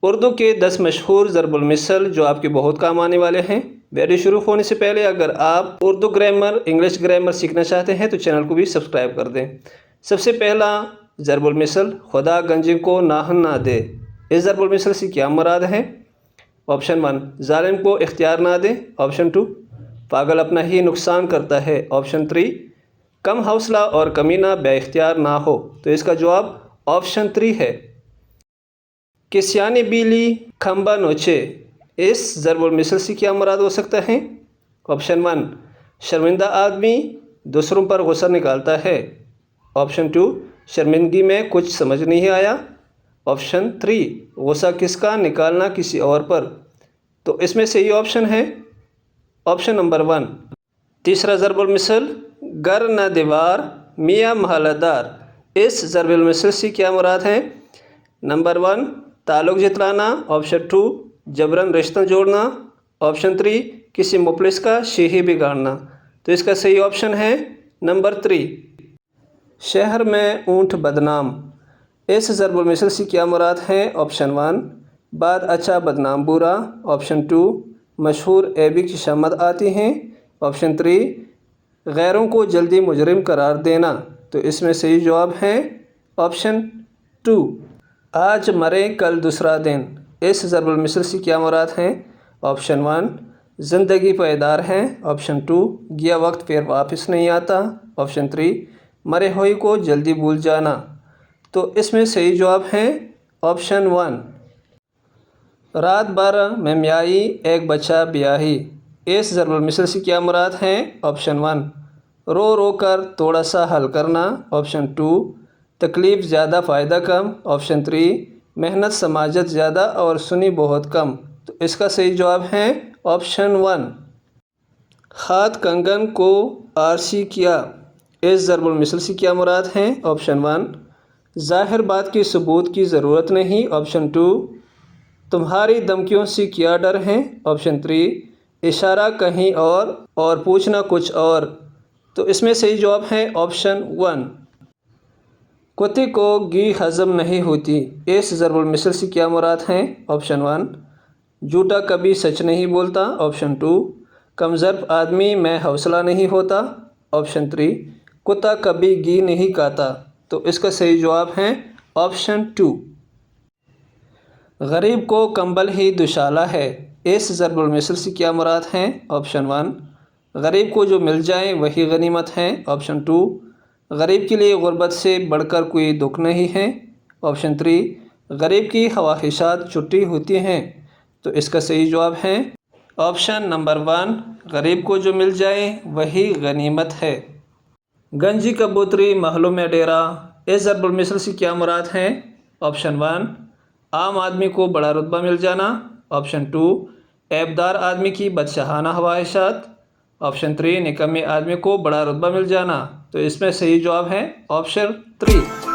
اردو کے 10 مشہور ضرب المثل جو آپ کے بہت کام آنے والے ہیں۔ ویڈیو شروع ہونے سے پہلے اگر آپ اردو گرامر، انگلش گرامر سیکھنا چاہتے ہیں تو چینل کو بھی سبسکرائب کر دیں۔ سب سے پہلا ضرب المثل، خدا گنجی کو ناہن نہ دے۔ اس ضرب المثل سے کیا مراد ہے؟ آپشن 1، ظالم کو اختیار نہ دے۔ آپشن 2، پاگل اپنا ہی نقصان کرتا ہے۔ آپشن 3، کم حوصلہ اور کمینہ بے اختیار نہ ہو۔ تو اس کا جواب آپشن 3 ہے۔ کسیانی بیلی کھمبا نوچے، اس ضرب المثل سے کیا مراد ہو سکتا ہے؟ آپشن 1، شرمندہ آدمی دوسروں پر غصہ نکالتا ہے۔ آپشن 2، شرمندگی میں کچھ سمجھ نہیں آیا۔ آپشن 3، غصہ کس کا نکالنا کسی اور پر۔ تو اس میں صحیح آپشن ہے آپشن نمبر 1۔ تیسرا ضرب المثل، گر نہ دیوار میاں محلہ دار، اس ضرب المثل سے کیا مراد ہے؟ نمبر 1، تعلق جتلانا۔ آپشن 2، جبراً رشتہ جوڑنا۔ آپشن 3، کسی مفلس کا شیہی بگاڑنا۔ تو اس کا صحیح آپشن ہے نمبر 3۔ شہر میں اونٹ بدنام، اس ضرب المثل سے کیا مراد ہے؟ آپشن 1، بات اچھا بدنام برا۔ آپشن 2، مشہور ایبی کی شامت آتی ہیں۔ آپشن 3، غیروں کو جلدی مجرم قرار دینا۔ تو اس میں صحیح جواب ہے آپشن 2۔ آج مرے کل دوسرا دن، اس ضرب المثل سے کیا مراد ہے؟ آپشن 1، زندگی پائیدار ہے۔ آپشن 2، گیا وقت پھر واپس نہیں آتا۔ آپشن 3، مرے ہوئی کو جلدی بھول جانا۔ تو اس میں صحیح جواب ہے آپشن 1۔ رات بھر میں میائی ایک بچہ بیاہی، اس ضرب المثل سے کیا مراد ہے؟ آپشن 1، رو رو کر تھوڑا سا حل کرنا۔ آپشن 2، تکلیف زیادہ فائدہ کم۔ آپشن 3، محنت سماجت زیادہ اور سنی بہت کم۔ تو اس کا صحیح جواب ہے آپشن 1۔ ہاتھ کنگن کو آرسی کیا، اس ضرب المثل سے کیا مراد ہے؟ آپشن 1، ظاہر بات کی ثبوت کی ضرورت نہیں۔ آپشن 2، تمہاری دھمکیوں سے کیا ڈر ہے۔ آپشن 3، اشارہ کہیں اور پوچھنا کچھ اور۔ تو اس میں صحیح جواب ہے آپشن 1۔ کتے کو گھی ہضم نہیں ہوتی، اس ضرب المثل سے کیا مراد ہے؟ آپشن 1، جھوٹا کبھی سچ نہیں بولتا۔ آپشن 2، کمظرف آدمی میں حوصلہ نہیں ہوتا۔ آپشن 3، کتا کبھی گھی نہیں کھاتا۔ تو اس کا صحیح جواب ہے آپشن 2۔ غریب کو کمبل ہی دوشالہ ہے، اس ضرب المثل سے کیا مراد ہے؟ آپشن 1، غریب کو جو مل جائے وہی غنیمت ہے۔ آپشن 2، غریب کے لیے غربت سے بڑھ کر کوئی دکھ نہیں ہے۔ آپشن 3، غریب کی خواہشات چھٹی ہوتی ہیں۔ تو اس کا صحیح جواب ہے آپشن نمبر 1، غریب کو جو مل جائے وہی غنیمت ہے۔ گنجی کبوتری محلوں میں ڈیرا، اس ضرب المثل سے کیا مراد ہے؟ آپشن 1، عام آدمی کو بڑا رتبہ مل جانا۔ آپشن 2، عیبدار آدمی کی بدشاہانہ خواہشات۔ آپشن 3، نکمے آدمی کو بڑا رتبہ مل جانا۔ تو اس میں صحیح جواب ہے آپشن 3۔